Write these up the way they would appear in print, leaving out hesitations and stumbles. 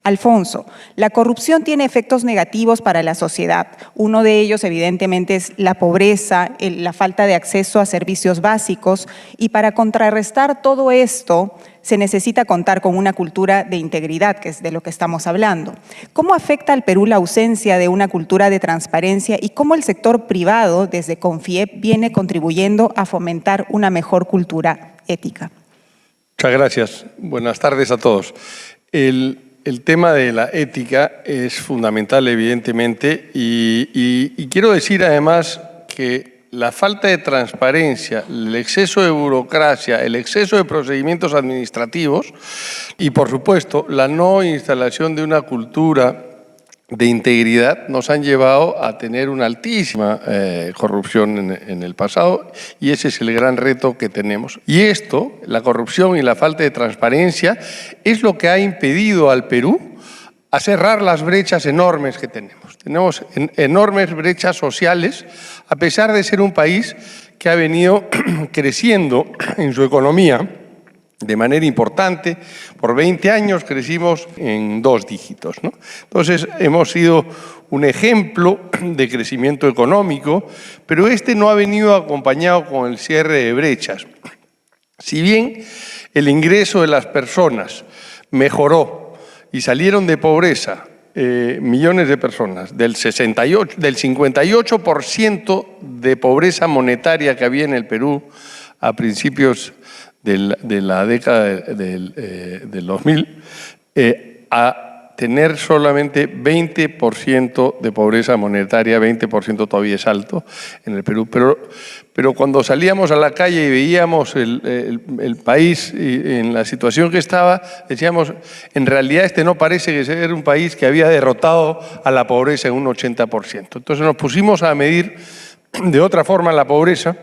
Alfonso, la corrupción tiene efectos negativos para la sociedad. Uno de ellos, evidentemente, es la pobreza, la falta de acceso a servicios básicos, y para contrarrestar todo esto se necesita contar con una cultura de integridad, que es de lo que estamos hablando. ¿Cómo afecta al Perú la ausencia de una cultura de transparencia y cómo el sector privado, desde CONFIEP, viene contribuyendo a fomentar una mejor cultura ética? Muchas gracias. Buenas tardes a todos. El tema de la ética es fundamental, evidentemente, y quiero decir además que la falta de transparencia, el exceso de burocracia, el exceso de procedimientos administrativos y, por supuesto, la no instalación de una cultura de integridad nos han llevado a tener una altísima corrupción en el pasado, y ese es el gran reto que tenemos. Y esto, la corrupción y la falta de transparencia, es lo que ha impedido al Perú a cerrar las brechas enormes que tenemos. Tenemos enormes brechas sociales, a pesar de ser un país que ha venido creciendo en su economía de manera importante. Por 20 años crecimos en 2 dígitos, ¿no? Entonces, hemos sido un ejemplo de crecimiento económico, pero este no ha venido acompañado con el cierre de brechas. Si bien el ingreso de las personas mejoró y salieron de pobreza millones de personas, del 58% de pobreza monetaria que había en el Perú a principios de la década del 2000, a tener solamente 20% de pobreza monetaria. 20% todavía es alto en el Perú, pero cuando salíamos a la calle y veíamos el país en la situación que estaba, decíamos, en realidad este no parece que sea un país que había derrotado a la pobreza en un 80%. Entonces nos pusimos a medir de otra forma la pobreza,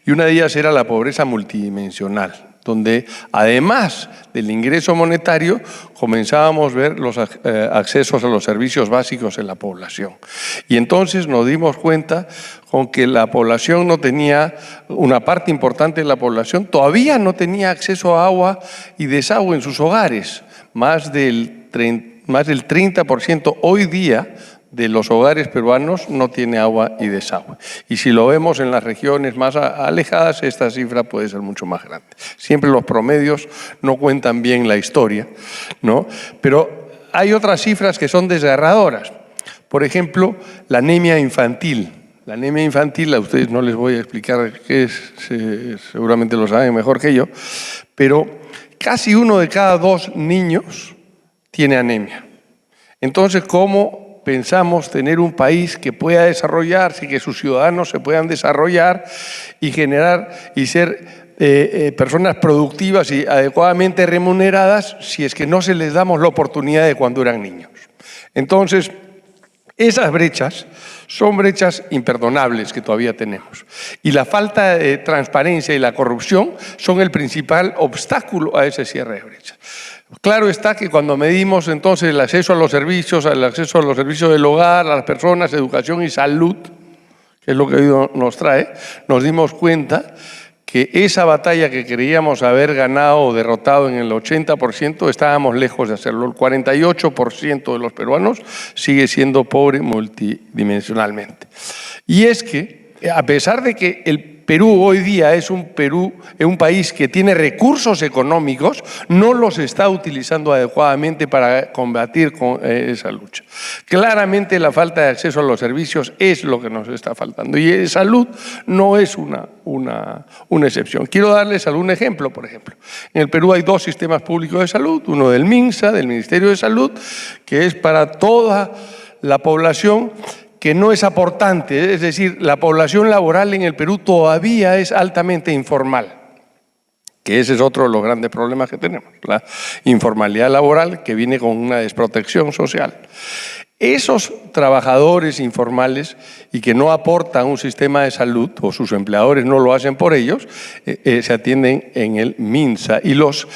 y una de ellas era la pobreza multidimensional, donde además del ingreso monetario comenzábamos a ver los accesos a los servicios básicos en la población. Y entonces nos dimos cuenta con que la población no tenía, una parte importante de la población todavía no tenía acceso a agua y desagüe en sus hogares. Más del 30% hoy día de los hogares peruanos no tiene agua y desagüe. Y si lo vemos en las regiones más alejadas, esta cifra puede ser mucho más grande. Siempre los promedios no cuentan bien la historia, ¿no? Pero hay otras cifras que son desgarradoras. Por ejemplo, la anemia infantil. La anemia infantil, a ustedes no les voy a explicar qué es, seguramente lo saben mejor que yo, pero casi 1 de cada 2 niños tiene anemia. Entonces, ¿cómo pensamos tener un país que pueda desarrollarse y que sus ciudadanos se puedan desarrollar y generar y ser personas productivas y adecuadamente remuneradas si es que no se les damos la oportunidad de cuando eran niños? Entonces, esas brechas son brechas imperdonables que todavía tenemos. Y la falta de transparencia y la corrupción son el principal obstáculo a ese cierre de brechas. Claro está que cuando medimos entonces el acceso a los servicios, del hogar, a las personas, educación y salud, que es lo que hoy nos trae, nos dimos cuenta que esa batalla que creíamos haber ganado o derrotado en el 80%, estábamos lejos de hacerlo. El 48% de los peruanos sigue siendo pobre multidimensionalmente. Y es que, a pesar de que el Perú hoy día es un país que tiene recursos económicos, no los está utilizando adecuadamente para combatir con esa lucha. Claramente la falta de acceso a los servicios es lo que nos está faltando, y salud no es una excepción. Quiero darles algún ejemplo. Por ejemplo, en el Perú hay 2 sistemas públicos de salud, uno del MINSA, del Ministerio de Salud, que es para toda la población que no es aportante, es decir, la población laboral en el Perú todavía es altamente informal, que ese es otro de los grandes problemas que tenemos, la informalidad laboral que viene con una desprotección social. Esos trabajadores informales y que no aportan un sistema de salud, o sus empleadores no lo hacen por ellos, se atienden en el MINSA. Y los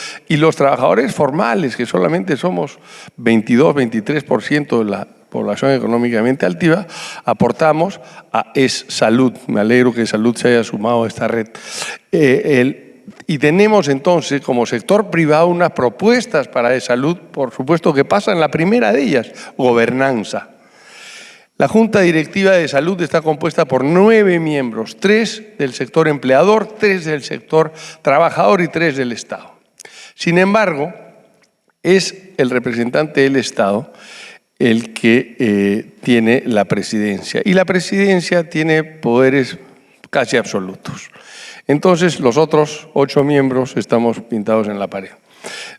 trabajadores formales, que solamente somos 22-23% de la población económicamente activa, aportamos a salud. Me alegro que salud se haya sumado a esta red. Y tenemos entonces como sector privado unas propuestas para de salud, por supuesto que pasan la primera de ellas, gobernanza. La Junta Directiva de Salud está compuesta por 9 miembros, 3 del sector empleador, 3 del sector trabajador y 3 del Estado. Sin embargo, es el representante del Estado el que tiene la presidencia. Y la presidencia tiene poderes casi absolutos. Entonces, los otros 8 miembros estamos pintados en la pared.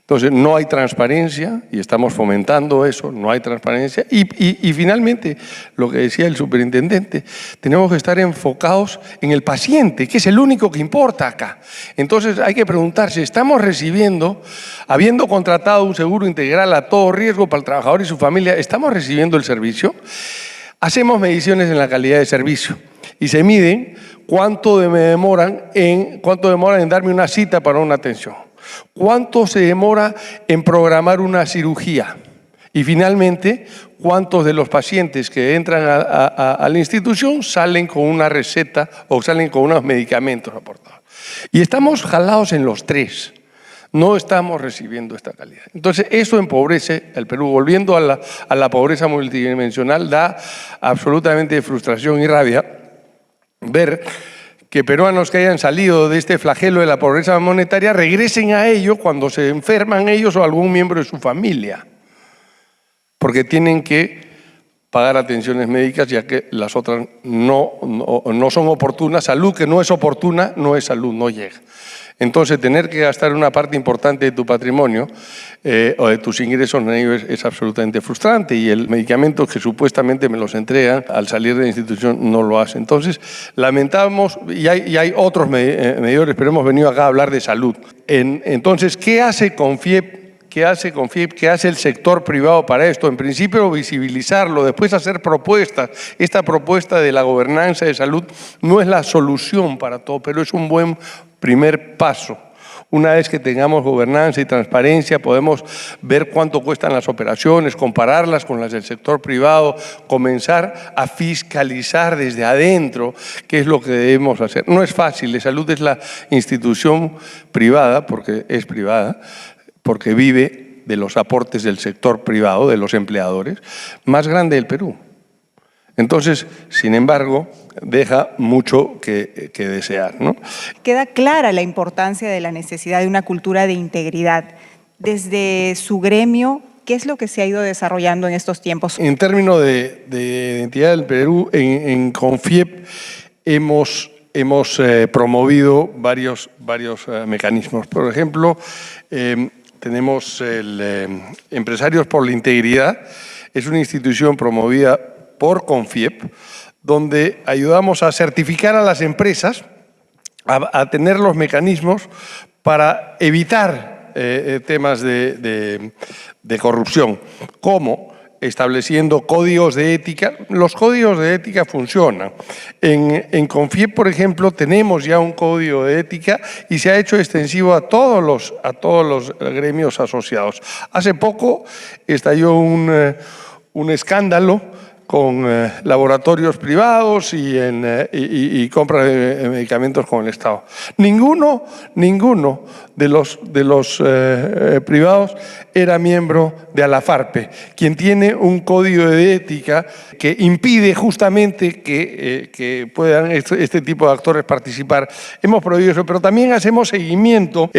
Entonces, no hay transparencia y estamos fomentando eso, no hay transparencia. Y finalmente, lo que decía el superintendente, tenemos que estar enfocados en el paciente, que es el único que importa acá. Entonces, hay que preguntarse, ¿estamos recibiendo, habiendo contratado un seguro integral a todo riesgo para el trabajador y su familia, ¿estamos recibiendo el servicio? Hacemos mediciones en la calidad de servicio y se miden cuánto demoran en darme una cita para una atención. ¿Cuánto se demora en programar una cirugía? Y finalmente, ¿cuántos de los pacientes que entran a la institución salen con una receta o salen con unos medicamentos aportados? Y estamos jalados en los 3. No estamos recibiendo esta calidad. Entonces, eso empobrece al Perú. Volviendo a la pobreza multidimensional, da absolutamente frustración y rabia ver que peruanos que hayan salido de este flagelo de la pobreza monetaria regresen a ello cuando se enferman ellos o algún miembro de su familia, porque tienen que pagar atenciones médicas ya que las otras no son oportunas. Salud que no es oportuna no es salud, no llega. Entonces, tener que gastar una parte importante de tu patrimonio o de tus ingresos en ello es absolutamente frustrante, y el medicamento que supuestamente me los entregan al salir de la institución no lo hace. Entonces, lamentamos, y hay otros medidores, pero hemos venido acá a hablar de salud. Entonces, ¿qué hace Confiep? ¿Qué hace Confiep? ¿Qué hace el sector privado para esto? En principio, visibilizarlo, después hacer propuestas. Esta propuesta de la gobernanza de salud no es la solución para todo, pero es un buen primer paso. Una vez que tengamos gobernanza y transparencia, podemos ver cuánto cuestan las operaciones, compararlas con las del sector privado, comenzar a fiscalizar desde adentro qué es lo que debemos hacer. No es fácil, la salud es la institución privada, porque es privada, porque vive de los aportes del sector privado, de los empleadores, más grande del Perú. Entonces, sin embargo, deja mucho que desear, ¿no? Queda clara la importancia de la necesidad de una cultura de integridad. Desde su gremio, ¿qué es lo que se ha ido desarrollando en estos tiempos? En términos de identidad del Perú, en Confiep hemos promovido varios mecanismos. Por ejemplo, tenemos el Empresarios por la Integridad. Es una institución promovida por Confiep, donde ayudamos a certificar a las empresas, a tener los mecanismos para evitar temas de corrupción, como estableciendo códigos de ética. Los códigos de ética funcionan. En Confiep, por ejemplo, tenemos ya un código de ética y se ha hecho extensivo a todos los gremios asociados. Hace poco estalló un escándalo con laboratorios privados y compra de medicamentos con el Estado. Ninguno de los privados era miembro de Alafarpe, quien tiene un código de ética que impide justamente que puedan este tipo de actores participar. Hemos prohibido eso, pero también hacemos seguimiento,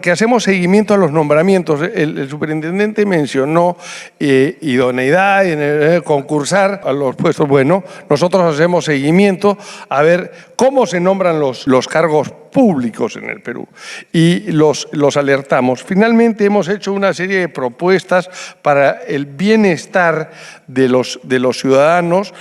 hacemos seguimiento a los nombramientos. El superintendente mencionó idoneidad en concursar a los puestos. Bueno, nosotros hacemos seguimiento a ver cómo se nombran los cargos públicos en el Perú y los alertamos. Finalmente hemos hecho una serie de propuestas para el bienestar de los ciudadanos,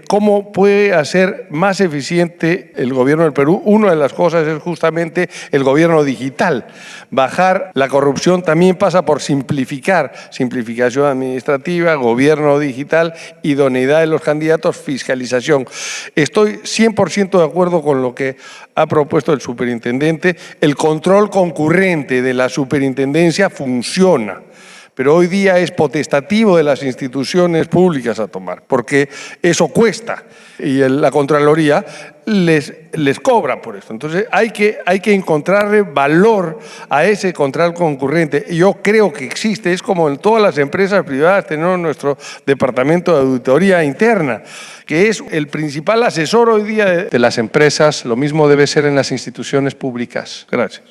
cómo puede hacer más eficiente el gobierno del Perú. Una de las cosas es justamente el gobierno digital. Bajar la corrupción también pasa por simplificación administrativa, gobierno digital, idoneidad de los candidatos, fiscalización. Estoy 100% de acuerdo con lo que ha propuesto el superintendente. El control concurrente de la superintendencia funciona, pero hoy día es potestativo de las instituciones públicas a tomar, porque eso cuesta y la Contraloría les cobra por eso. Entonces hay que encontrarle valor a ese control concurrente. Yo creo que existe, es como en todas las empresas privadas tenemos nuestro departamento de auditoría interna, que es el principal asesor hoy día de las empresas. Lo mismo debe ser en las instituciones públicas. Gracias.